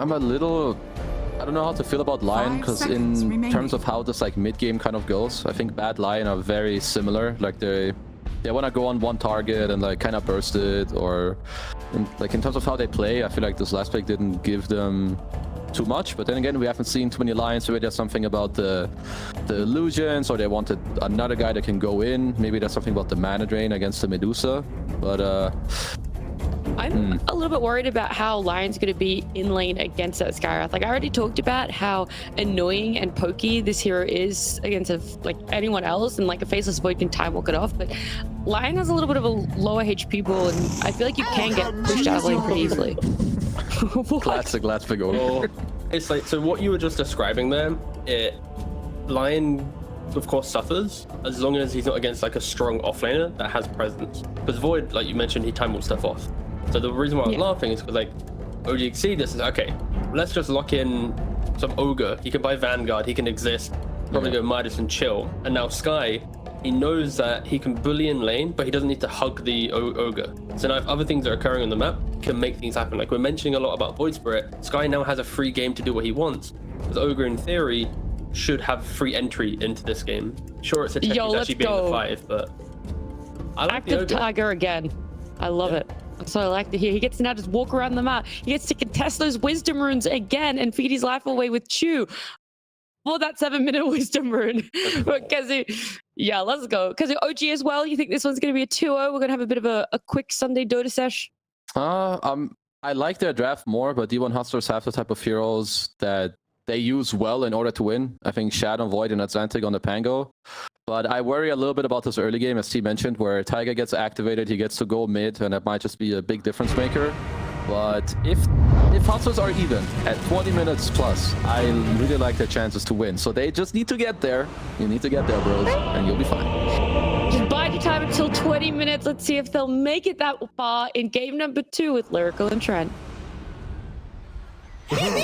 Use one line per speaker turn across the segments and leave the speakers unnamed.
I'm a little... I don't know how to feel about Lion, because in terms of how this like mid-game kind of goes, I think Bad Lion are very similar. Like they want to go on one target and like kind of burst it, or like in terms of how they play, I feel like this last pick didn't give them too much. But then again, we haven't seen too many Lions. Maybe there's something about the illusions, or they wanted another guy that can go in. Maybe there's something about the mana drain against the Medusa. But
I'm a little bit worried about how Lion's going to be in lane against that Skywrath. Like I already talked about how annoying and pokey this hero is against like anyone else, and like a Faceless Void can time walk it off. But Lion has a little bit of a lower HP pool, and I feel like you can get pushed out of lane pretty easily.
Classic last pick over.
It's like, so what you were just describing there, Lion of course suffers as long as he's not against like a strong offlaner that has presence. Because Void, like you mentioned, he time walks stuff off. So the reason why I was laughing is because like OGC, this is okay. Let's just lock in some Ogre. He can buy Vanguard. He can exist. Probably go Midas and chill. And now Sky, he knows that he can bully in lane, but he doesn't need to hug the Ogre. So now if other things are occurring on the map, he can make things happen. Like we're mentioning a lot about Void Spirit. Sky now has a free game to do what he wants. Because Ogre, in theory, should have free entry into this game. Sure, it's a tech actually being the 5, but I like
Active
the Ogre.
Tiger again. I love it. So I like to hear he gets to now just walk around the map. He gets to contest those wisdom runes again and feed his life away with Chew for that 7-minute wisdom rune. But Kazu, yeah, let's go. Kazu, OG as well. You think this one's going to be a 2-0? We're going to have a bit of a quick Sunday Dota sesh.
I like their draft more, but D1 Hustlers have the type of heroes that they use well in order to win. I think Shadow, Void, and Atlantic on the Pango. But I worry a little bit about this early game, as T mentioned, where Tiger gets activated, he gets to go mid, and that might just be a big difference maker. But if Hustlers are even at 20 minutes plus, I really like their chances to win. So they just need to get there. You need to get there, bros, and you'll be fine.
Just bide your time until 20 minutes. Let's see if they'll make it that far in game number 2 with Lyrical and Trent.
Thank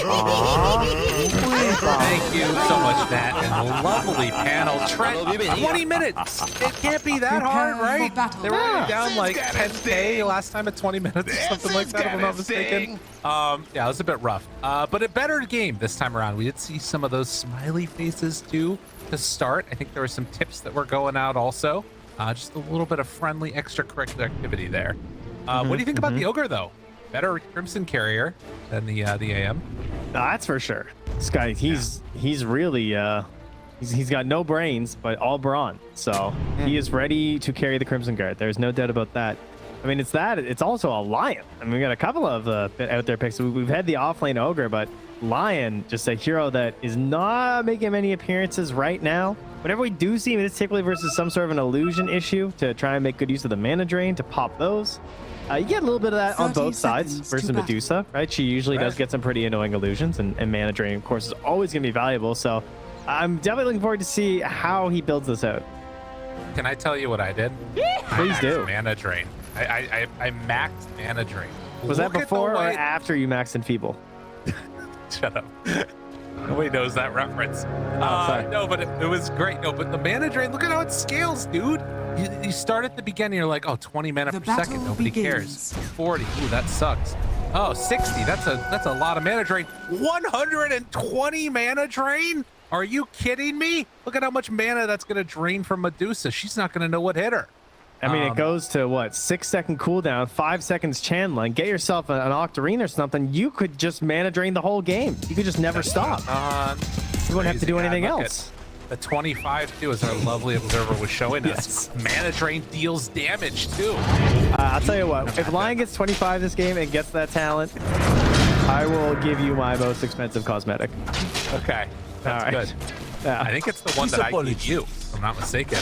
you so much, Matt, and a lovely panel. Trent, 20 minutes. It can't be that hard, right? They were only down like 10K last time at 20 minutes or something like that, if I'm not mistaken. Yeah, it was a bit rough, but a better game this time around. We did see some of those smiley faces too to start. I think there were some tips that were going out also. Just a little bit of friendly extracurricular activity there. What do you think about the Ogre though? Better Crimson carrier than the AM.
That's for sure. This guy, he's really he's got no brains, but all brawn. So he is ready to carry the Crimson Guard. There's no doubt about that. I mean, it's that. It's also a Lion. I mean, we got a couple of out there picks. We've had the offlane Ogre, but Lion, just a hero that is not making many appearances right now. Whenever we do see him, it's typically versus some sort of an illusion issue to try and make good use of the mana drain to pop those. You get a little bit of that on both sides versus Medusa, right? She usually does get some pretty annoying illusions, and mana drain, of course, is always going to be valuable. So I'm definitely looking forward to see how he builds this out.
Can I tell you what I did?
Please do.
Mana drain. I maxed mana drain.
Was that before or after you maxed Enfeeble?
Shut up. Nobody knows that reference.
Sorry.
No, but it was great. No, but the mana drain, look at how it scales, dude. You start at the beginning, you're like, oh, 20 mana per second. Nobody cares. 40. Ooh, that sucks. Oh, 60. That's a lot of mana drain. 120 mana drain? Are you kidding me? Look at how much mana that's going to drain from Medusa. She's not going to know what hit her.
I mean, it goes to what, 6-second cooldown, 5 seconds channeling. Get yourself an Octarine or something. You could just mana drain the whole game. You could just never stop. You wouldn't have to do anything else.
The 25 too, as our lovely observer was showing us. Mana drain deals damage too.
I'll tell you what, if Lion gets 25 this game and gets that talent, I will give you my most expensive cosmetic.
Okay, that's good.
Yeah.
I think it's the one that I gave you, if I'm not mistaken.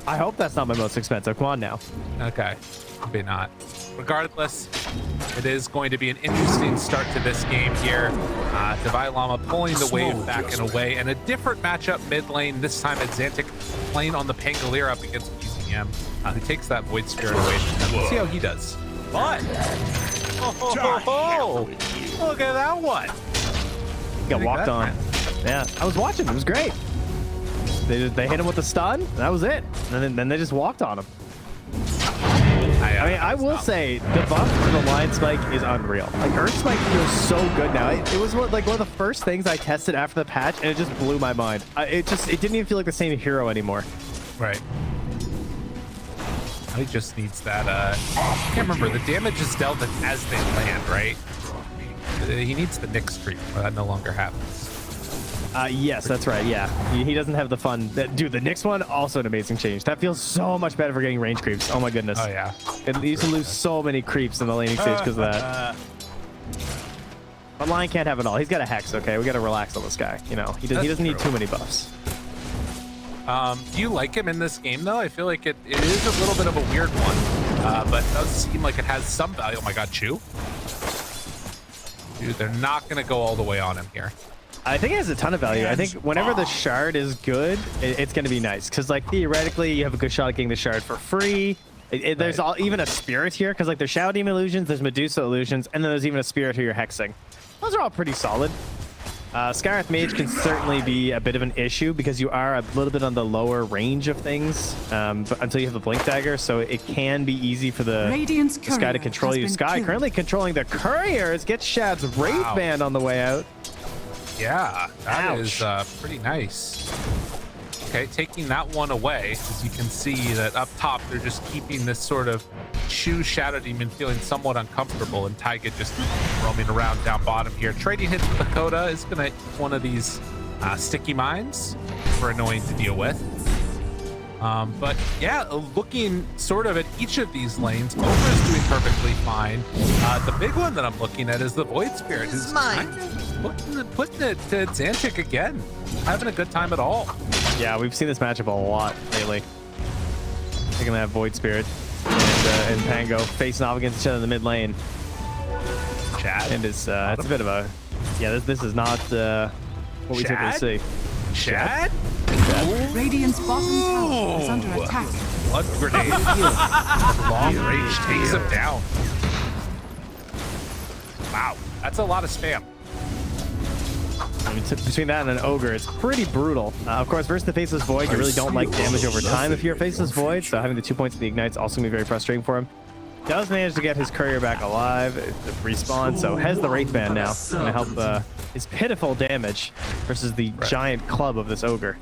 I hope that's not my most expensive. Come on now.
Okay, maybe not. Regardless, it is going to be an interesting start to this game here. Divine Llama pulling the wave back and away, and a different matchup mid lane. This time at Xantic playing on the Pangolier up against BZM, who takes that Void Spirit away. Let's see how he does. But look at that one.
He got walked on. Yeah, I was watching. It was great. They hit him with the stun. And that was it. And then they just walked on him.
I yeah.
I mean, I will say the buff for the Lion Spike is unreal. Like Earth Spike feels so good now. It was one of the first things I tested after the patch, and it just blew my mind. It didn't even feel like the same hero anymore.
Right. He just needs that. I can't remember. The damage is dealt as they land, right? He needs the Nyx creep. That no longer happens.
Yes, that's right. Yeah, he doesn't have the fun. Dude, the Nyx one also an amazing change. That feels so much better for getting range creeps. Oh my goodness.
Oh yeah.
It used to lose so many creeps in the laning stage because of that. But Lion can't have it all. He's got a Hex. Okay, we got to relax on this guy. You know, he doesn't need too many buffs.
Do you like him in this game though? I feel like it is a little bit of a weird one, but it does seem like it has some value. Oh my God, Chew. Dude, they're not gonna go all the way on him here.
I think it has a ton of value. I think whenever the shard is good, it's going to be nice. Because, like, theoretically, you have a good shot at getting the shard for free. There's even a spirit here. Because, like, there's Shadow Demon illusions, there's Medusa illusions, and then there's even a spirit here you're hexing. Those are all pretty solid. Skywrath Mage can certainly be a bit of an issue because you are a little bit on the lower range of things but until you have a Blink Dagger. So it can be easy for the Sky to control you. Sky currently controlling the Couriers. Gets Shad's Wraith Band on the way out.
Yeah, that is pretty nice. Okay, taking that one away, as you can see that up top, they're just keeping this sort of Chew Shadow Demon feeling somewhat uncomfortable, and Taiga just roaming around down bottom here. Trading hits with Dakota is going to one of these sticky mines for annoying to deal with. But yeah, looking sort of at each of these lanes, Over is doing perfectly fine. The big one that I'm looking at is the Void Spirit, who's kind of putting it to Xantic again. Having a good time at all.
Yeah, we've seen this matchup a lot lately. Taking that Void Spirit and Pango facing off against each other in the mid lane.
Chad.
And it's a bit of a... Yeah, this is not what we typically see.
Chad?
Radiant's bottom tower is under attack.
Blood grenade. Long range takes him down. Wow, that's a lot of spam.
I mean, between that and an Ogre, it's pretty brutal. Of course, versus the Faceless Void, you really don't like damage over time if you're a Faceless Void, so having the 2 points of the Ignite's also going to be very frustrating for him. Does manage to get his Courier back alive, respawn, so has the Wraith Band now. Going to help his pitiful damage versus the giant club of this Ogre.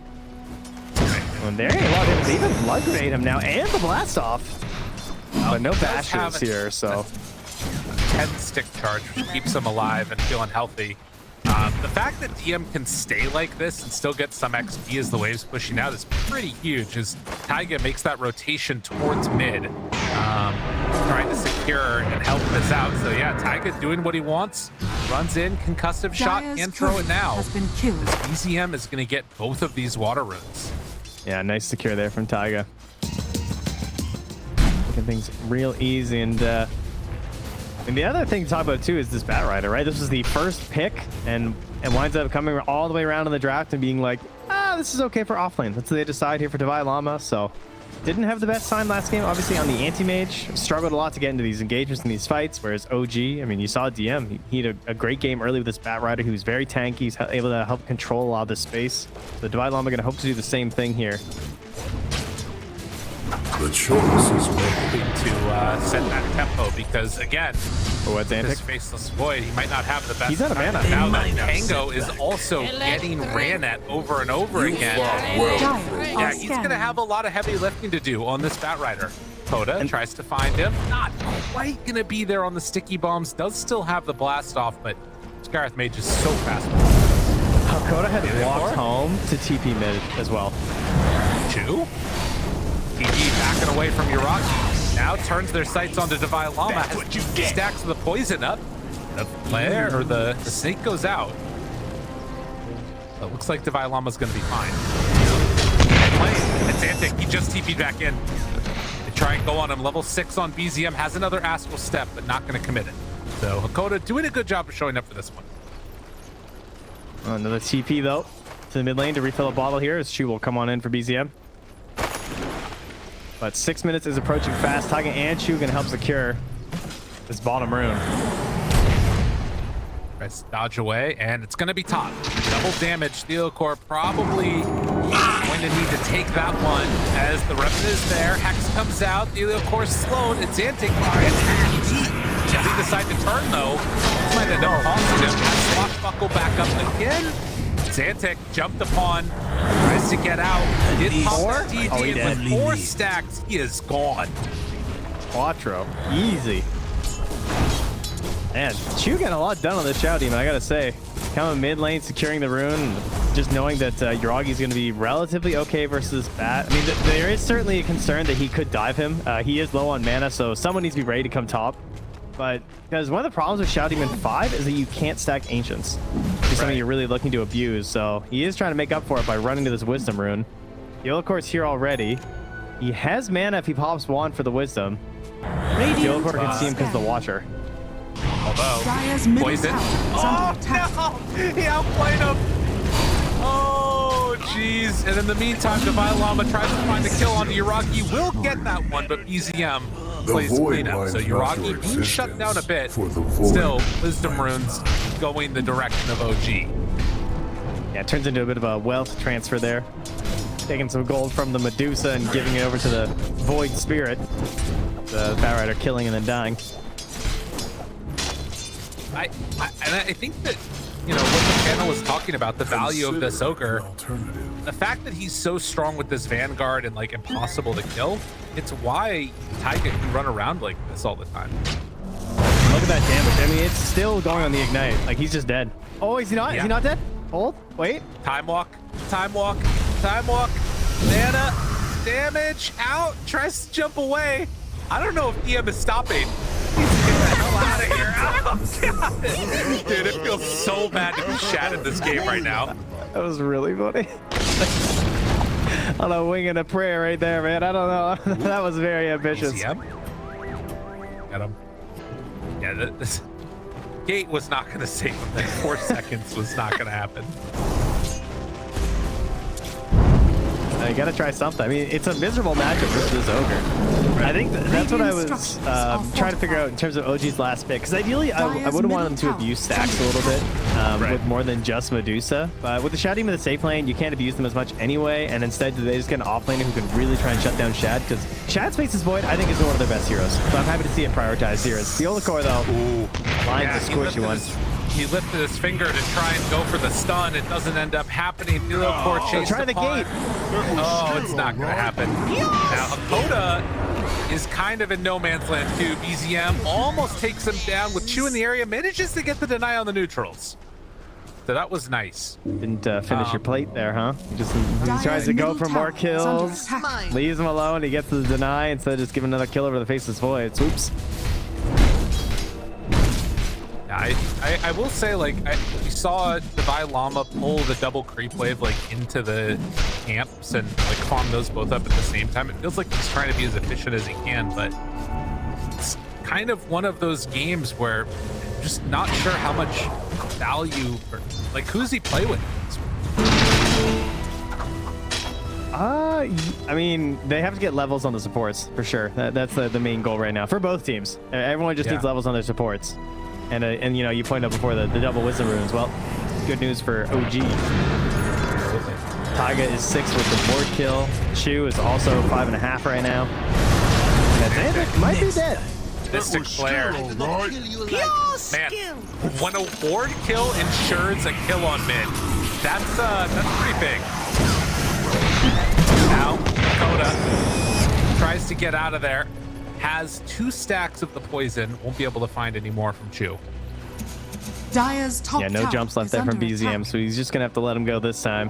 And there, a lot of damage. They even Blood Grenade him now, and the Blast Off. But no Bashes here, so...
10 stick charge, which keeps him alive and feeling healthy. The fact that DM can stay like this and still get some XP as the wave's pushing out is pretty huge, as Taiga makes that rotation towards mid, trying to secure and help this out. So yeah, Taiga doing what he wants, runs in, concussive shot, and throw it now. As BZM is going to get both of these water runes.
Yeah, nice secure there from Taiga. Making things real easy, and the other thing to talk about too is this Bat Rider, right? This was the first pick and winds up coming all the way around in the draft and being like, this is okay for offlane. That's what they decide here for Divine Llama. So didn't have the best time last game, obviously on the anti-mage. Struggled a lot to get into these engagements and these fights, whereas OG, I mean, you saw DM. He had a great game early with this Bat Rider who was very tanky. He's able to help control a lot of the space. So Divine Llama going to hope to do the same thing here.
The choice is
made to set that tempo because again,
this
Faceless Void, he might not have the best.
He's out of mana.
Now that Tango is also getting ran at over and over again. Yeah, he's gonna have a lot of heavy lifting to do on this Bat Rider. Coda tries to find him, not quite gonna be there on the sticky bombs. Does still have the blast off, but Skywrath Mage is so fast.
Coda had walked home to TP mid as well.
Chew? TP backing away from Yuraki. Now turns their sights onto Divine Llama. Has stacks the poison up. The flare or the snake goes out. It looks like Divine Llama's gonna be fine. It's Xantic. He just TP'd back in. They try and go on him. Level 6 on BZM. Has another Astral Step, but not gonna commit it. So Hakoda doing a good job of showing up for this one.
Another TP though to the mid lane to refill a bottle here as Chu will come on in for BZM. But 6 minutes is approaching fast. Taiga and Chu gonna help secure this bottom rune.
Let's dodge away, and it's gonna be top. Double damage. Steelcore probably Going to need to take that one as the Revenant is there. Hex comes out. Of course, slowed. It's Xantic. As he decides to turn, though, might end up costing him. Has Swashbuckle back up again. Xantic jumped upon, tries to get out. Did pop that TD, and with 4 stacks, he is gone.
Quattro, easy. Man, Chu getting a lot done on this Shao team, I gotta say. Coming mid lane, securing the rune, just knowing that Yuragi's going to be relatively okay versus Bat. I mean, there is certainly a concern that he could dive him. He is low on mana, so someone needs to be ready to come top. But because one of the problems with Shao Demon 5 is that you can't stack Ancients. It's something you're really looking to abuse, so he is trying to make up for it by running to this Wisdom rune. He'll, of course, here already. He has mana if he pops Wand for the Wisdom. Gilcor can see him because of the Watcher.
Although, poison. Oh, no! He outplayed him! Oh, jeez. And in the meantime, Divine Llama tries to find a kill onto Yuragi. Will get that one, but BZM plays cleanup. So Yuragi being shut down a bit. Still, Wisdom Runes going the direction of OG.
Yeah, it turns into a bit of a wealth transfer there. Taking some gold from the Medusa and giving it over to the Void Spirit. The Batrider killing and then dying.
I think that, you know, what the panel was talking about, the value of this Ogre, the fact that he's so strong with this Vanguard and like impossible to kill, it's why Taiga can run around like this all the time.
Look at that damage. I mean, it's still going on the Ignite. Like, he's just dead. Oh, is he not? Yeah. Is he not dead? Hold. Wait.
Time walk. Time walk. Time walk. Mana. Damage. Out. Tries to jump away. I don't know if EM is stopping. Get the hell out of here. Oh, God. Dude, it feels so bad to be Shad in this game right now.
That was really funny. On a wing and a prayer right there, man. I don't know. That was very ambitious.
Got him. Yeah, this gate was not going to save him. That 4 seconds was not going to happen.
You gotta try something. I mean, it's a miserable matchup versus this Ogre. I think that's what I was trying to figure out in terms of OG's last pick. Because ideally, I would have wanted them to abuse stacks a little bit with more than just Medusa. But with the Shad team in the safe lane, you can't abuse them as much anyway. And instead, they just get an off laner who can really try and shut down Shad. Because Shad's Face's Void, I think, is one of their best heroes. So I'm happy to see it prioritized here. Fiolacore, though, lines a squishy one.
He lifted his finger to try and go for the stun. It doesn't end up happening. Fiolacore chased
try the gate.
Oh, it's not going to happen. Now, Hakoda is kind of in no man's land, too. BZM almost takes him down with Chu in the area. Manages to get the deny on the neutrals. So that was nice.
Didn't finish your plate there, huh? He tries to go for more kills. Leaves him alone. He gets the deny instead of just giving another kill over the Faceless Void. Swoops.
I will say, like, we saw Divine Llama pull the double creep wave, like, into the camps and, like, farm those both up at the same time. It feels like he's trying to be as efficient as he can, but it's kind of one of those games where I'm just not sure how much value, or, like, who does he play with?
I mean, they have to get levels on the supports, for sure. That's the main goal right now for both teams. Everyone just needs levels on their supports. And you know, you pointed out before the double wisdom runes. Well, good news for OG. Taiga is 6 with the board kill. Chu is also 5.5 right now. And Xantic might be dead.
Mystic Flare. Man, when a ward kill ensures a kill on mid, that's pretty big. Now, Dakota tries to get out of there. Has 2 stacks of the poison. Won't be able to find any more from Chu.
Dire's top
no jumps left there from BZM, so he's just gonna have to let him go this time.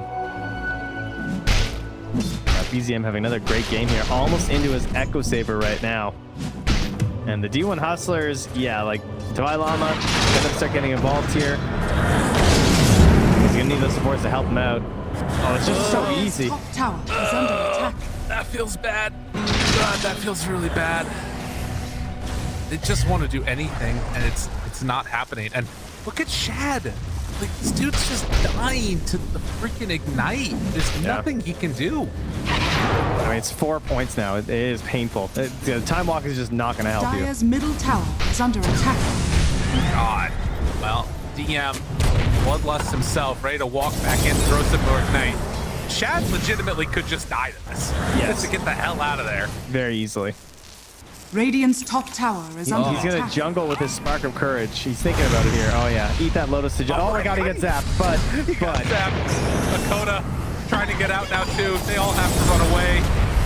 BZM having another great game here, almost into his Echo Saber right now. And the D1 Hustlers, yeah, like Divine Llama, gonna start getting involved here. He's gonna need those supports to help him out. Oh, it's just so easy.
Top tower is under attack.
That feels bad. God, that feels really bad. They just want to do anything, and it's not happening. And look at Shad. Like, this dude's just dying to the freaking Ignite. There's nothing he can do.
I mean, it's 4 points now. It is painful. The time walk is just not going to help
Dire's middle tower is under attack.
God. Well, DM, Bloodlust himself, ready to walk back in, throw some more Ignite. Shad legitimately could just die to this.
Yes.
Just to get the hell out of there.
Very easily.
Radiant's top tower is under
He's
attack.
gonna jungle with his spark of courage. He's thinking about it here. Oh yeah, eat that lotus to jungle. Oh my god, he gets zapped. But
Dakota trying to get out now too. They all have to run away.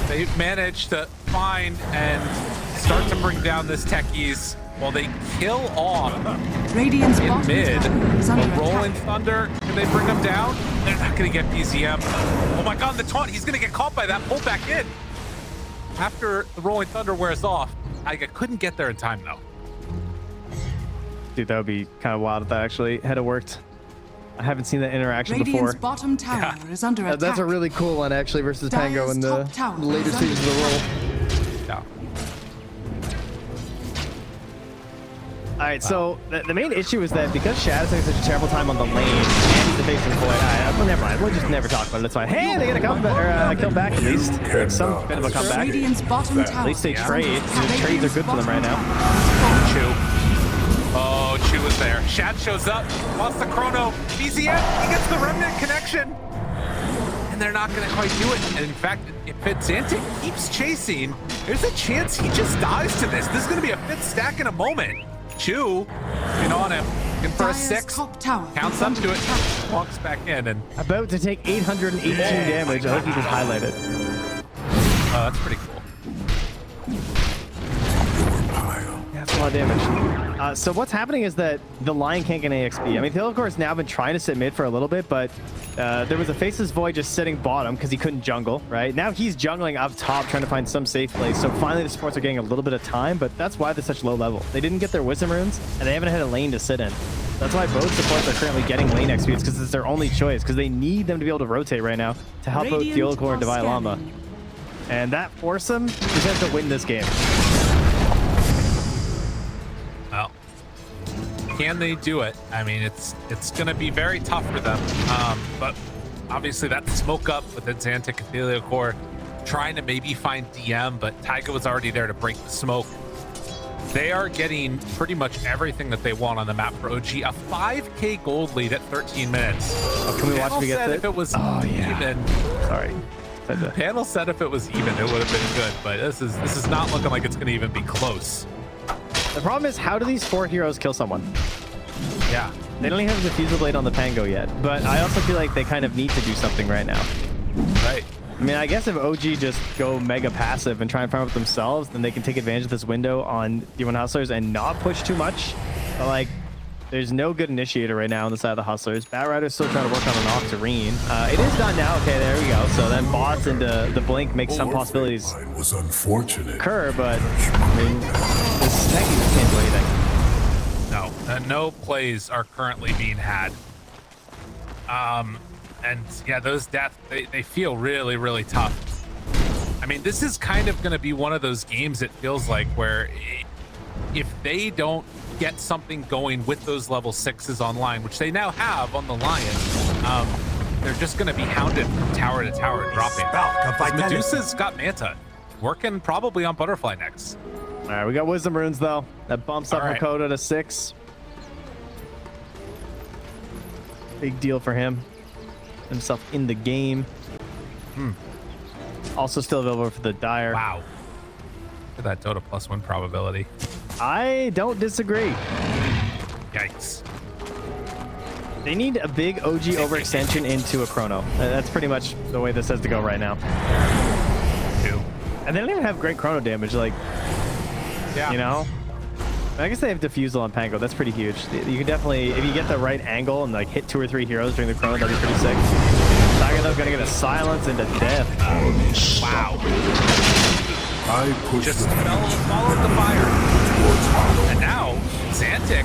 They managed to find and start to bring down this techies while they kill off
Radiant's
in
bottom
mid.
tower is under
The Rolling
attack.
Thunder, can they bring him down? They're not gonna get PZM. Oh my god, the taunt, he's gonna get caught by that, pulled back in. After the Rolling Thunder wears off, I couldn't get there in time though.
dude, that would be kind of wild if that actually had worked. I haven't seen that interaction
Radiant's
before.
bottom tower is under attack.
That's a really cool one actually versus Tango
Dire's
in the
top tower
later
is
stages of the
under
roll.
Yeah.
All right, so the main issue is that because Shad is having such a terrible time on the lane, and he's the face of the void. Well, never mind. We'll just never talk about it. It's fine. Hey, they get a comeback, or kill back at least. Like some bit of a comeback.
Radiant's bottom tower.
At least they
is
trade.
under attack.
The trades are good for them right now.
Chew. Oh, Chew is there. Shad shows up, wants the chrono. BZM, he gets the remnant connection. And they're not gonna quite do it. And in fact, if Xantic keeps chasing, there's a chance he just dies to this. This is gonna be a 5th stack in a moment. Chew, in on him, looking for a
Dire's
6.
top tower
Counts
is
up
under
to it,
attack.
walks back in, and
About to take 818 damage. I hope you just highlighted.
that's pretty cool.
Yeah, that's a lot of damage. So what's happening is that the Lion can't get any XP. I mean, Theodore has now been trying to sit mid for a little bit, but there was a Faceless Void just sitting bottom because he couldn't jungle, right? Now he's jungling up top, trying to find some safe place. So finally the supports are getting a little bit of time, but that's why they're such low level. They didn't get their Wisdom Runes, and they haven't had a lane to sit in. That's why both supports are currently getting lane XP. It's because it's their only choice, because they need them to be able to rotate right now to help out
Radiant
Theodore and
are
Divine Llama.
scanning.
And that force them just has to win this game.
Well, can they do it? I mean, it's going to be very tough for them. But obviously that smoke up with the Xantic and Heliocor trying to maybe find DM, but Taiga was already there to break the smoke. They are getting pretty much everything that they want on the map for OG. A 5k gold lead at 13 minutes.
Can we watch if we get
said
it?
if it was
Oh, yeah.
even.
Sorry. Said to-
Panel said if it was even, it would have been good, but this is not looking like it's going to even be close.
The problem is, how do these 4 heroes kill someone?
Yeah.
They don't even have the Diffusal Blade on the Pango yet, but I also feel like they kind of need to do something right now.
Right.
I mean, I guess if OG just go mega passive and try and farm up themselves, then they can take advantage of this window on D1 Hustlers and not push too much. But like, there's no good initiator right now on the side of the Hustlers. Batrider's still trying to work on an Octarine. It is done now. Okay, there we go. So then bots into the blink makes some possibilities
Was unfortunate.
occur, but I mean, this Techie just can't do anything.
No, no plays are currently being had. And yeah, those deaths, they feel really, really tough. I mean, this is kind of going to be one of those games, it feels like, where if they don't get something going with those level 6s online, which they now have on the Lion, they're just going to be hounded from tower to tower, dropping. Medusa's got Manta, working probably on Butterfly next.
All right, we got Wisdom Runes, though. That bumps up
All right.
Makoto to 6. Big deal for him. Himself in the game. Also still available for the Dire.
Wow. Look at that Dota plus 1 probability.
I don't disagree.
Yikes.
They need a big OG overextension into a Chrono. That's pretty much the way this has to go right now.
Two.
And they don't even have great Chrono damage, like,
Yeah.
you know? I guess they have Diffusal on Pango. That's pretty huge. You can definitely, if you get the right angle and like hit 2 or 3 heroes during the Chrono, that'd be pretty sick. Saga though gonna get a silence into death.
Wow.
I pushed
Just
the
followed the fire.
towards Hollow.
And now, Xantic,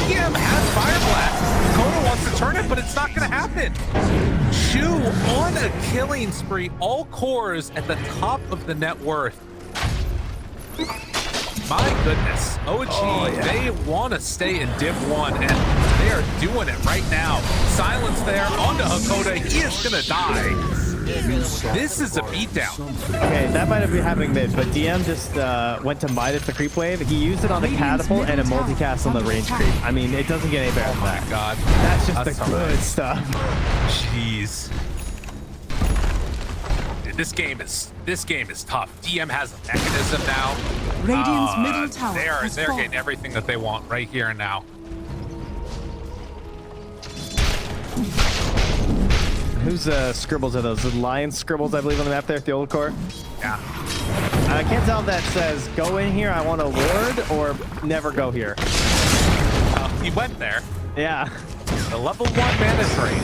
EM has Fire Blast. Koda wants to turn it, but it's not going to happen. Shu on a killing spree, all cores at the top of the net worth. My goodness, OG, they want to stay in Div 1, and they are doing it right now. Silence there onto Hakoda. He is going to die. This is a beatdown.
Okay, that might have been happening mid, but DM just went to Midas the creep wave. He used it on the catapult and a multicast on the range creep. I mean, it doesn't get any better than that.
God,
That's just
that's
the good stuff.
Jeez. Dude, this game is tough. DM has a mechanism now.
Radiant's middle tower
They're getting everything that they want right here and now.
Whose scribbles are those? The lion scribbles, I believe, on the map there at the old core?
Yeah.
I can't tell if that says, go in here, I want a ward, or never go here.
He went there.
Yeah.
The level 1 mana drain.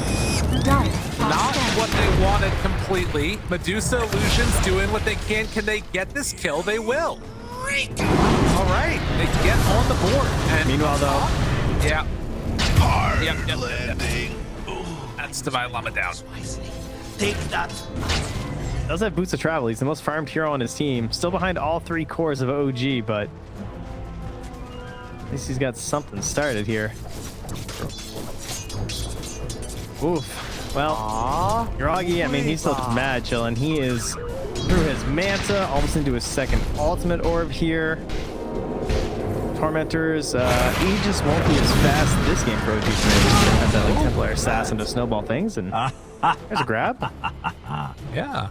Not what they wanted completely. Medusa Illusion's doing what they can. Can they get this kill? They will. All right. They get on the board. And
Meanwhile, though.
Yeah. Yep. That's Divine Llama down.
Take that.
Does have boots of travel. He's the most farmed hero on his team. Still behind all 3 cores of OG, but at least he's got something started here. Oof. Well, Groggy, I mean, he's still just mad chilling. He is through his Manta, almost into his second ultimate orb here. Tormentors, he just won't be as fast this game for OG Snake. Have that like Templar Assassin to snowball things, and there's a grab.
Yeah.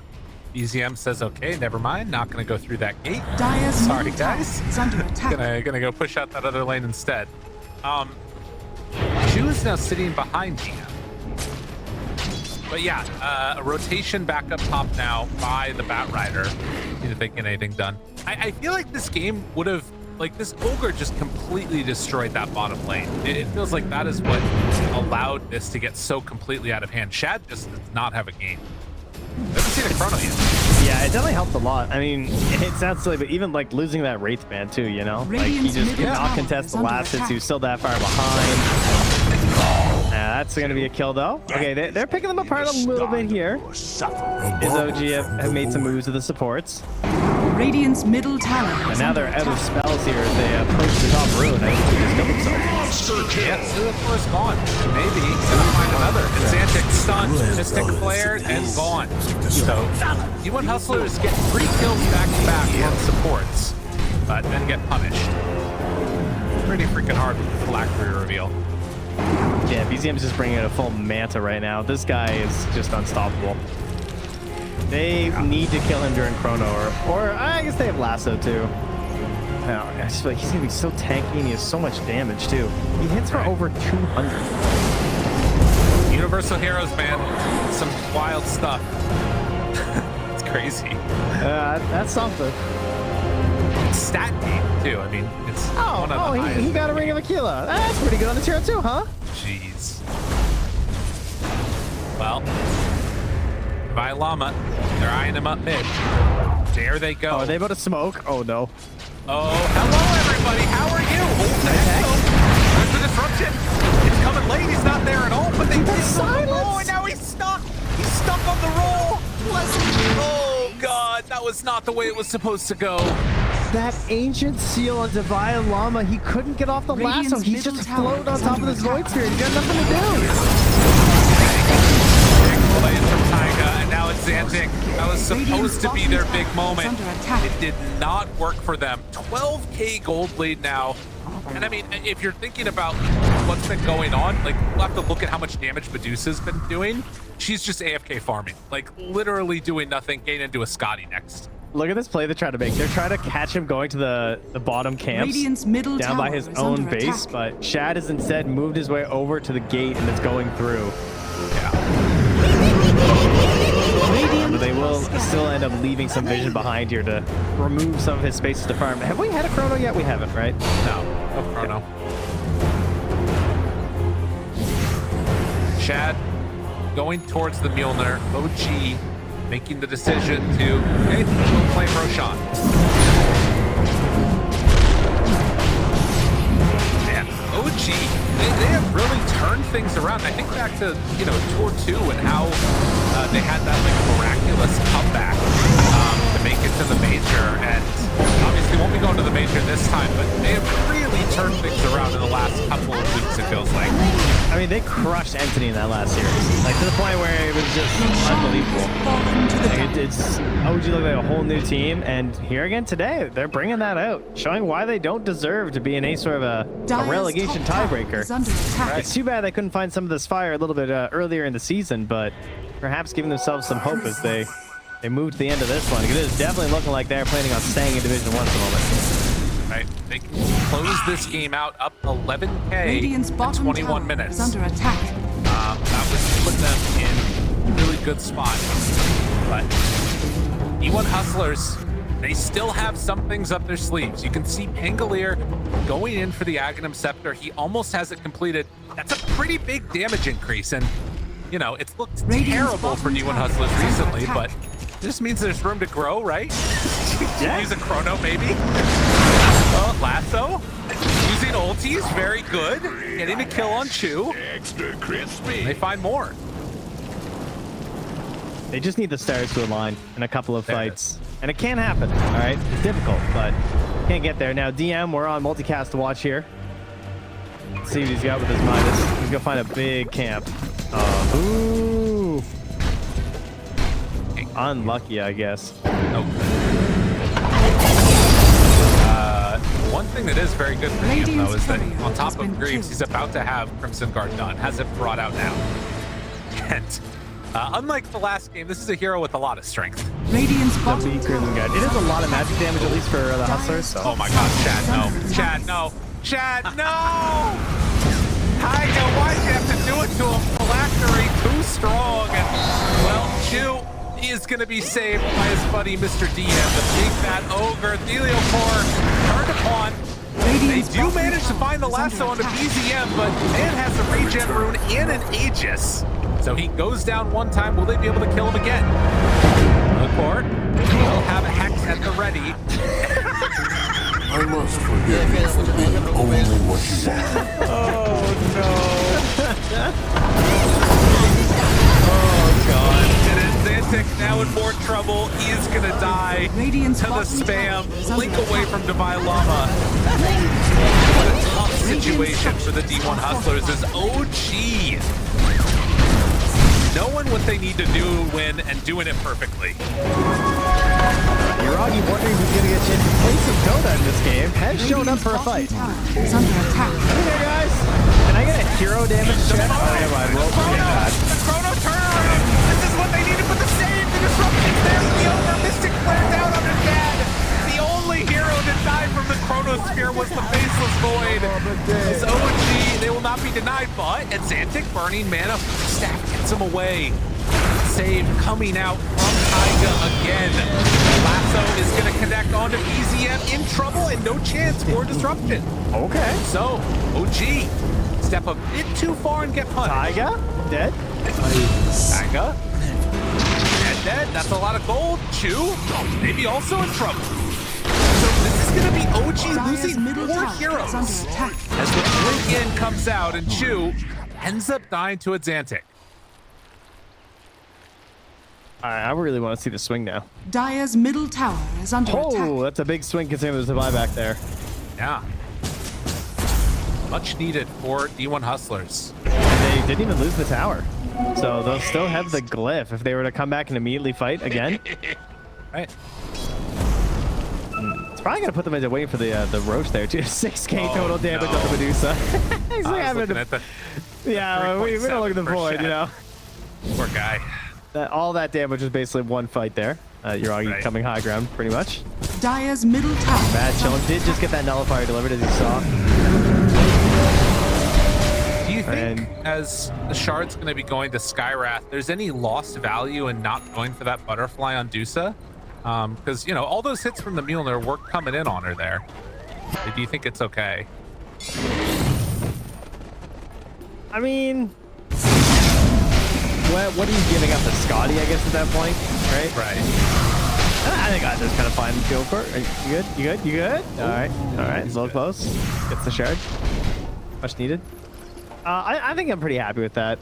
BZM says, okay, never mind. Not going to go through that gate.
Dire's
Sorry,
middle tower
guys.
is under attack.
Gonna go push out that other lane instead. Shu is now sitting behind DM. But yeah, a rotation back up top now by the Bat Rider. See if they get anything done. I feel like this game would have, like, this Ogre just completely destroyed that bottom lane. It feels like that is what allowed this to get so completely out of hand. Shad just does not have a game. I haven't seen a chrono yet.
Yeah, it definitely helped a lot. I mean, it sounds silly, but even like losing that Wraith band too, you know? Like he just could not contest the last hits. He was still that far behind. That's going to be a kill though. Okay, they're picking them apart a little bit here. His OG have made some moves with the supports.
Radiant's middle tower
And
is
now
under
they're out
attack.
of spells here as they approach the top rune. I think he just killed himself.
Yeah, Silver is gone. Maybe gonna find another. And Xantic stunned, Mystic flared, and gone. So D1 Hustlers get 3 kills back to back on supports, but then get punished. Pretty freaking hard with the Phylactery reveal.
Yeah, BZM's just bringing in a full Manta right now. This guy is just unstoppable. They need to kill him during Chrono, or I guess they have Lasso too. No, I just feel like he's gonna be so tanky and he has so much damage too. He hits for over 200.
Universal Heroes, man. Some wild stuff. It's crazy.
That's something.
Stat game, too. I mean, it's one of the highest.
He got a Ring of Aquila. That's pretty good on the tier too, huh?
Jeez. Well, Divine Llama, they're eyeing him up mid. There they go.
Oh, are they about to smoke? Oh no.
Oh, hello everybody. How are you? Hold the heck up. There's the disruption. It's coming late. He's not there at all, but they did the roll, and now he's stuck. He's stuck on the roll. Oh God, that was not the way it was supposed to go.
That ancient seal on Divine Llama, he couldn't get off the
Radiant's
lasso. He's
middle
just
tower
floating on
is
top of
under
this Void
attack.
Sphere. He's got nothing to do.
Big play from Taiga, and now it's Xantic. That was supposed to be their big moment. It did not work for them. 12k gold lead now. And I mean, if you're thinking about what's been going on, like, we'll have to look at how much damage Medusa's been doing. She's just AFK farming, like literally doing nothing, getting into a Scotty next.
Look at this play they're trying to make. They're trying to catch him going to the bottom camps
Radiant's middle
down by
tower
his
is
own
under
base,
attack.
but Shad has instead moved his way over to the gate and it's going through.
Yeah.
But they will still end up leaving some vision behind here to remove some of his spaces to farm. Have we had a chrono yet? We haven't, right?
No chrono. Shad going towards the Mjolnir. OG making the decision to, hey, we'll play Roshan. Man, OG, they have really turned things around. I think back to, Tour 2 and how they had that like miraculous comeback to make it to the major, and obviously won't be going to the major this time, but they have really turned things around in the last couple of weeks, it feels like.
I mean, they crushed Entity in that last series, like to the point where it was just unbelievable. Like, it's OG looked like a whole new team, and here again today, they're bringing that out, showing why they don't deserve to be in any sort of a relegation tiebreaker. It's too bad they couldn't find some of this fire a little bit earlier in the season, but perhaps giving themselves some hope as they move to the end of this one. It is definitely looking like they're planning on staying in Division 1 at the moment.
Right, they close this game out up 11K in 21 minutes.
Under attack.
That would put them in a really good spot. But D1 Hustlers, they still have some things up their sleeves. You can see Pangolier going in for the Aghanim Scepter. He almost has it completed. That's a pretty big damage increase, and you know, it's looked terrible for D1 Hustlers recently, but this means there's room to grow, right?
Yeah.
Use a chrono, maybe. Lasso, using ultis, very good. Getting a kill on Chu.
Extra crispy.
They find more.
They just need the stars to align in a couple of fights. And it can happen, all right? It's difficult, but can't get there. Now, DM, we're on multicast to watch here. Let's see what he's got with his Midas. He's gonna find a big camp. Ooh. Unlucky, I guess.
Nope. One thing that is very good for him, though, is that on top of Greaves, he's about to have Crimson Guard done. Has it brought out now. And unlike the last game, this is a hero with a lot of strength.
Radiant's bottom
Crimson Guard. It is a lot of magic damage, at least for the Hustlers. So.
Oh my god, Chad, no. Chad, no. Chad, no! Taiga, why'd you have to do it to him? Phylactery, too strong. And, well, Chu is going to be saved by his buddy, Mr. DM, the big fat ogre. Theliopore turned upon. They do manage to find the lasso onto BZM, but man has a regen rune and an Aegis. So he goes down one time. Will they be able to kill him again? Court will have a hex at the ready.
I must forgive you for being only what you are.
Oh, no. Oh, God.
Xantic now in more trouble. He is going to die to the spam. Blink away from Divine Llama. What a tough situation for the D1 Hustlers is OG knowing what they need to do to win and doing it perfectly.
Yuragi wondering who's going to get a chance to play some Dota in this game. Has shown up for a fight.
is under attack.
Hey there, guys. Can I get a hero damage check? Oh, never mind. Roll
The chrono turnaround. This is what they needed with the save. The disruption's there. The over Mystic flared down on his dad. The only hero to die from the chronosphere was the Faceless Void. It's OG. They will not be denied, but Xantic burning mana stack gets him away. Save coming out from Taiga again. Lasso is going to connect onto BZM in trouble and no chance for disruption.
Okay.
So, OG, step a bit too far and get punished.
Taiga, dead.
Taiga, dead. That's a lot of gold. Chu, maybe also in trouble. So this is going to be OG losing four heroes as the blink in comes out and Chu ends up dying to a Xantic.
I really want to see the swing now.
Dire's middle tower is under attack.
Oh, that's a big swing considering there's a buyback there.
Yeah. Much needed for D1 Hustlers.
They didn't even lose the tower. So they'll still have the glyph if they were to come back and immediately fight again.
Right.
It's probably going to put them into waiting for the roach there too. 6k total damage on the Medusa. He's like having yeah, we don't look at the void, you know.
Poor guy.
All that damage was basically one fight there. Yuragi coming high ground, pretty much.
Dire's middle tower.
Mad Chillin did just get that nullifier delivered, as you saw.
Do you think, as the shard's going to be going to Skywrath, there's any lost value in not going for that butterfly on Dusa? Because, you know, all those hits from the Mjolnir were coming in on her there. Do you think it's okay?
I mean, what are you giving up to Scotty, I guess, at that point, right?
Right.
I think Either's kind of fine in field court. You good? You good? You good? All right. A little close. Gets the shard. Much needed. I think I'm pretty happy with that.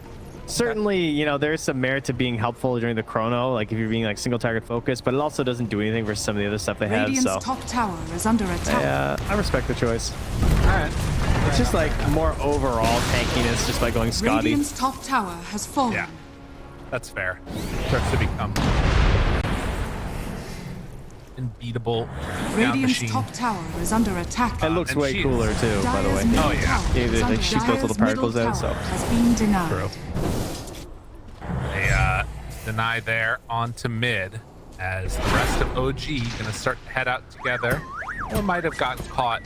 Certainly, you know, there's some merit to being helpful during the chrono, like if you're being like single target focused, but it also doesn't do anything versus some of the other stuff they have.
Radiant's
So
top tower is under attack.
I respect the choice.
All right.
It's just like more overall tankiness just by going Scotty.
Radiant's top tower has fallen.
Yeah, that's fair. Starts to become unbeatable
Radiant's
machine.
top tower is under attack.
It looks
and
way
she's-
cooler too, by the way.
Dire's middle
Oh, yeah.
tower
Yeah,
is
they
under-
shoot those little
Dire's
particles
middle
out, so-
tower has been denied.
True. They deny there onto mid as the rest of OG gonna start to head out together. Or might have gotten caught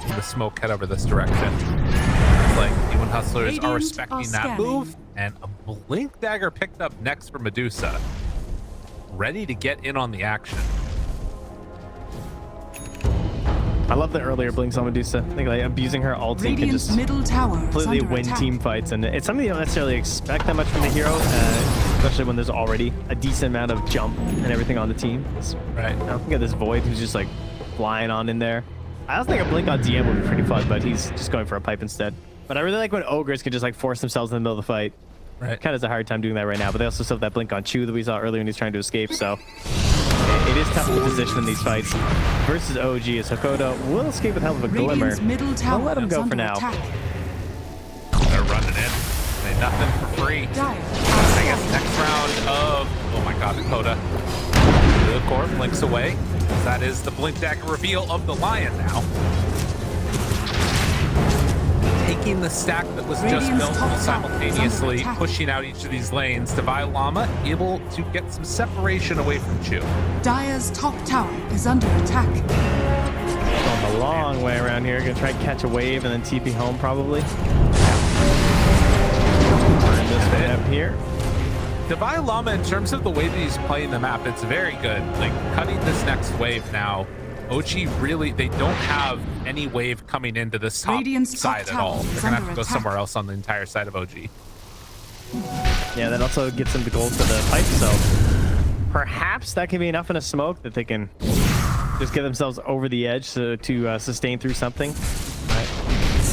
in the smoke head over this direction. It's like D1 Hustlers
Radiant
are
are
respecting that
scanning.
move, and a blink dagger picked up next for Medusa, ready to get in on the action.
I love the earlier blinks on Medusa. I think like abusing her ulti can
Radiant's
just
middle tower is
completely
under
win
attack.
team fights, and it's something you don't necessarily expect that much from the hero, especially when there's already a decent amount of jump and everything on the team.
Right.
I don't think of this Void who's just like flying on in there. I also think a blink on DM would be pretty fun, but he's just going for a pipe instead. But I really like when ogres can just like force themselves in the middle of the fight.
Right.
Kind of has a hard time doing that right now, but they also still have that blink on Chu that we saw earlier when he's trying to escape, so it is tough to position in these fights. Versus OG as Hakoda will escape with hell of a glimmer.
Radiant's middle tower
We'll let him
is
go
under
for now.
attack.
They're running in. They nothing for free.
Dire
I guess next round of, oh my god, Dakota. The core blinks away. That is the blink dagger reveal of the lion now. Taking the stack that was just
Radiant's
built
top tower is
simultaneously,
under attack.
pushing out each of these lanes. Divine Llama able to get some separation away from Chu.
Dire's top tower is under attack.
Going a long way around here. Gonna try and catch a wave and then TP home probably. Turn this way up here.
Divine Llama, in terms of the way that he's playing the map, it's very good. Like, cutting this next wave now, OG really, they don't have any wave coming into this top
Radiant's top
side at all.
tower is
They're gonna have
under
to go
attack.
somewhere else on the entire side of OG.
Yeah, that also gets them the gold for the pipe, so perhaps that can be enough in a smoke that they can just get themselves over the edge to sustain through something. Right.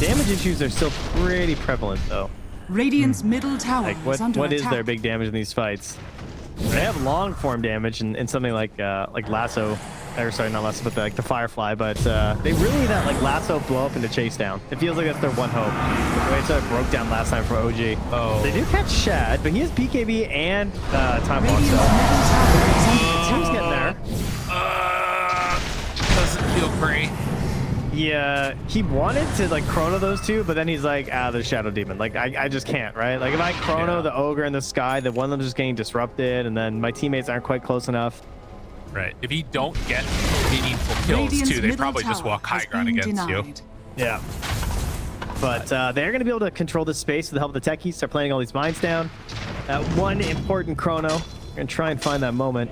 Damage issues are still pretty prevalent though.
Radiant's middle tower
Like
is under
what is
attack.
their big damage in these fights? They have long form damage and something like lasso, or sorry, not lasso, but like the firefly. But they really need that like lasso blow up into chase down. It feels like that's their one hope. The way it sort of broke down last time for OG.
Oh.
They do catch Shad, but he has BKB and time walk.
Radiant's
So
middle tower is under
team's
attack.
getting there.
Doesn't feel great.
Yeah, he wanted to like chrono those two, but then he's like, the Shadow Demon. Like I just can't, right? Like if I chrono the ogre in the sky, then one of them is just getting disrupted, and then my teammates aren't quite close enough.
Right. If you don't get meaningful kills
Radiant's
too, they
middle
probably just
tower
walk high
has
ground
been
against you.
denied.
Yeah. But they're going to be able to control this space with the help of the techies, start planting all these mines down. That one important chrono. We're going to try and find that moment.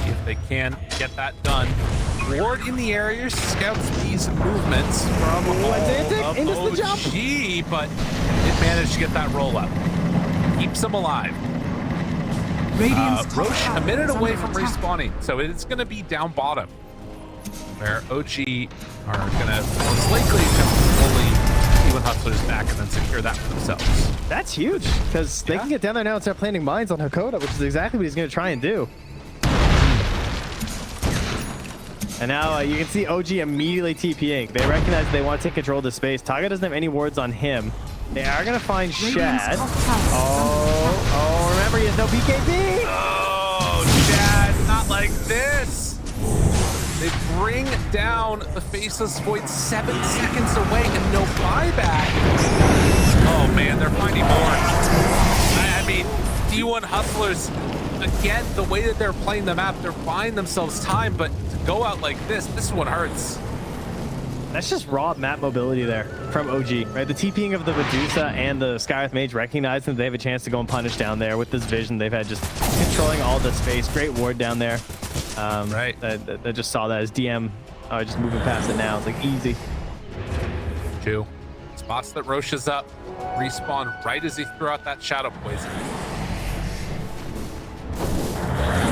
If they can get that done. Ward in the area scouts these movements from all
Atlantic
of
into the jump.
OG, but it managed to get that roll up. Keeps them alive.
Radiant's top
Roche
tower
a minute
is
away
under
from
attack.
respawning, so it's going to be down bottom, where OG are going to most likely just fully D1 Hustlers back and then secure that for themselves.
That's huge, because they can get down there now and start planting mines on Hakoda, which is exactly what he's going to try and do. And now you can see OG immediately TPing. They recognize they want to take control of the space. Taga doesn't have any wards on him. They are going to find
Radiant's
Shad.
top tower is under attack.
Remember, he has no BKB.
Oh, Chad, not like this. They bring down the Faceless Void 7 seconds away and no buyback. Oh man, they're finding more. I mean, D1 Hustlers, again, the way that they're playing the map, they're buying themselves time, but to go out like this one hurts.
That's just raw map mobility there from OG, right? The TPing of the Medusa and the Skywrath Mage recognizing that they have a chance to go and punish down there with this vision they've had, just controlling all the space. Great ward down there.
Right.
That just saw that as DM. Just moving past it now. It's like easy.
Two spots that Roche is up. Respawn right as he threw out that Shadow Poison.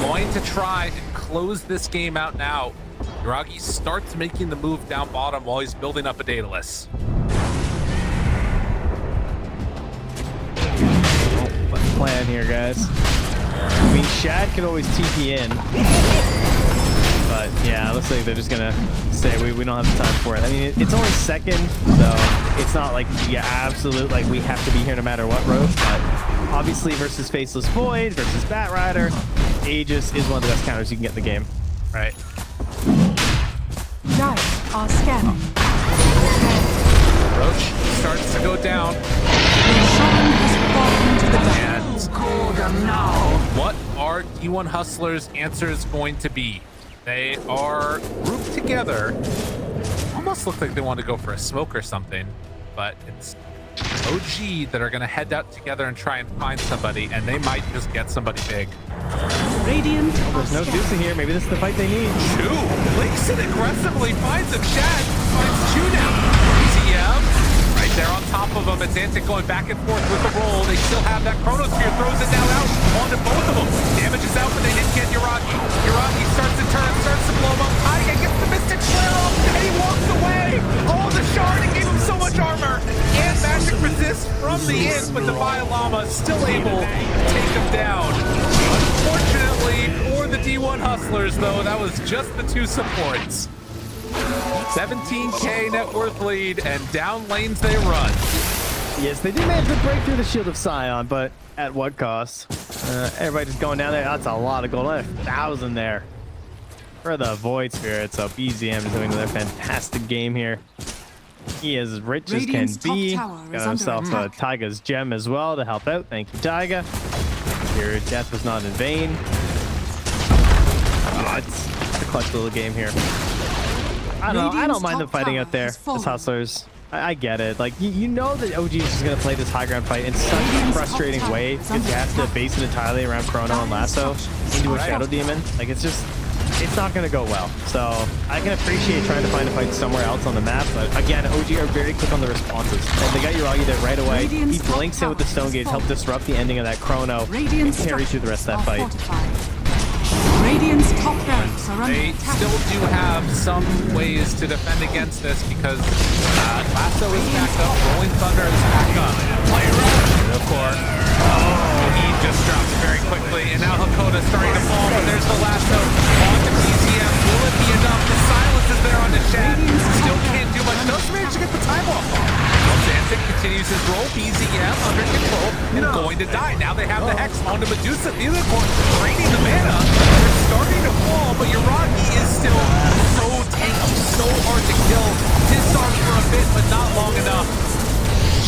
Going to try and close this game out now. Yuragi starts making the move down bottom while he's building up a Daedalus.
plan here, guys. I mean, Shad could always TP in. But yeah, looks like they're just gonna say we don't have the time for it. I mean, it's only second, so it's not like the absolute, like, we have to be here no matter what road. But obviously versus Faceless Void, versus Batrider, Aegis is one of the best counters you can get in the game.
Right.
Dice are scanning.
Roach starts to go down.
Shaman has fallen to the
And what are D1 Hustlers' answers going to be? They are grouped together. Almost look like they want to go for a smoke or something, but it's OG that are going to head out together and try and find somebody, and they might just get somebody big.
Radiant.
There's no Medusa here. Maybe this is the fight they need.
Chew links it aggressively, finds him. Shad finds Chew now. TM right there on top of him. It's Antic going back and forth with the roll. They still have that Chronosphere, throws it now out onto both of them. Damage is out, but they didn't get Yuragi. Yuragi starts to turn, starts to blow him up. Taiga gets the Mystic Flare off, and he walks away. Oh, the shard, it gave him so much armor. And magic resist from the end, but the Violama still able to take him down. Unfortunately for the D1 Hustlers, though, that was just the two supports. 17k net worth lead, and down lanes they run.
Yes, they did manage to break through the Shield of Scion, but at what cost? Everybody just going down there. That's a lot of gold. 1,000 there for the Void Spirit. So BZM is doing another fantastic game here. He is as rich
Radiant's
as can be.
top tower is
Got
under
himself a
attack.
Taiga's gem as well to help out. Thank you, Taiga. Your death was not in vain. Oh, it's a clutch little game here. I don't mind them fighting out there as Hustlers. I get it. Like, you know that OG is just going to play this high ground fight in such a frustrating way because you have to base it entirely around Chrono and Lasso into a Shadow Demon. Like, it's not going to go well. So I can appreciate trying to find a fight somewhere else on the map, but again, OG are very quick on the responses. And they got Yuragi there right away. He blinks in with the Stone Gauge, help disrupt the ending of that Chrono, and carry through the rest of that fight.
Radiant's top barracks are under
They
attack.
still do have some ways to defend against this because Lasso is backed up, Rolling Thunder is back up. And of course, he just drops very quickly, and now Hakoda's starting to fall, but there's the Lasso on the PCM. Will it be enough? The silence is there on the Shad. Still can't do much. Does manage to get the time off. Antic continues his roll. BZM under control and going to die. Now they have the Hex onto Medusa. The Unicorn draining the mana. They're starting to fall, but Yuragi is still so tanky, so hard to kill. Disarmed for a bit, but not long enough.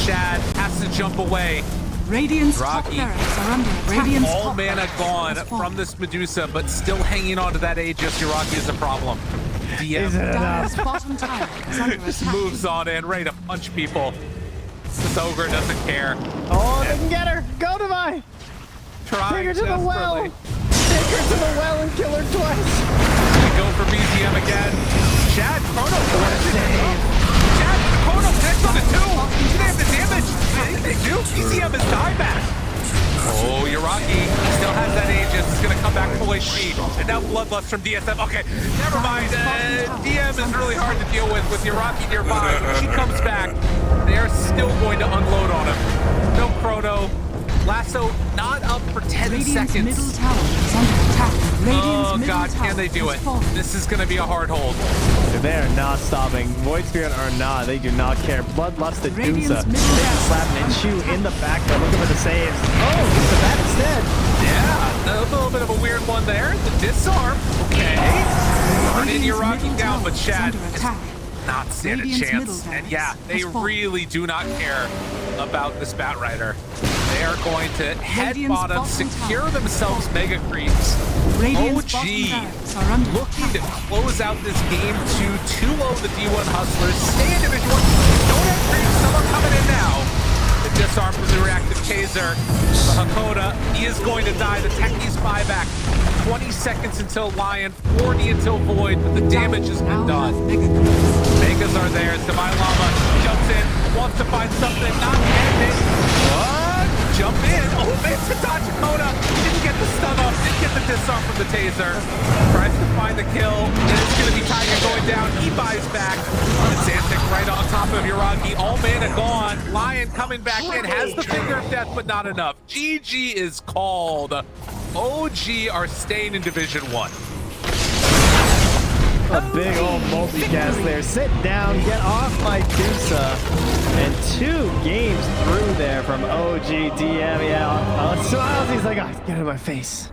Shad has to jump away.
Radiant's top
Rocky,
barracks are under attack.
all mana gone from this Medusa, but still hanging on to that Aegis. Yuragi is a problem. DM
Dire's bottom tower is under
just
attack.
moves on in, ready to punch people. This ogre doesn't care.
Oh, they can get her! Go, Devi!
Trying
Take her to the well!
desperately.
Take her to the well and kill her twice!
They go for BZM again. Shad, Chrono, what is it? Shad, Chrono connects on the two. Do they have the damage? They do. BZM is dieback. Oh, Yuragi still has that Aegis. It's going to come back full HP. And now Bloodlust from DSM. Okay, never mind. DM is really hard to deal with Yuragi nearby. She comes back. They are still going to unload on him. No Chrono. Lasso not up for 10
Radiant's
seconds.
middle tower is under attack. Radiant's
Oh
middle
god,
tower
can they do
has
it?
fallen.
This is gonna be a hard hold.
They are not stopping. Void Spirit are not. They do not care. Bloodlusted
Radiant's
Doomsa.
middle tower
Slapping and Chew in the back there, looking for the saves. Oh, gets the bat instead.
Yeah, a little bit of a weird one there. The disarm. Okay. Running
Radiant's
Yuragi
middle
down,
tower
but
is
Shad
under
is
attack.
not stand a
Radiant's
chance.
middle
And yeah,
barracks
they
has fallen.
really do not care about this Batrider. They are going to head
Radiant's
bottom,
bottom
secure
tower
themselves mega creeps.
Radiant's bottom
OG
barracks are under
looking to
attack.
close out this game to 2-0 the D1 Hustlers. Stay individual. Don't have creeps. Some are coming in now. The disarm from the reactive taser. For Hakoda, he is going to die. The Techies buyback. 20 seconds until Lion, 40 until Void, but the damage has been done. Megas are there. Divine Llama jumps in, wants to find something, not getting it. What? Jump in. Oh, it's a dodge Hakoda. Didn't get the stun off, didn't get the disarm from the taser. Tries to find the kill. And it's going to be Tiger going down. He buys back. And Xanthic right on top of Yuragi. All man Arena gone. Lion coming back in, has the finger of death, but not enough. GG is called. OG are staying in Division 1.
A big old multicast there. Sit down, get off my Medusa. And 2 games through there from OG DM. Yeah, smiles. He's like, oh, get out of my face.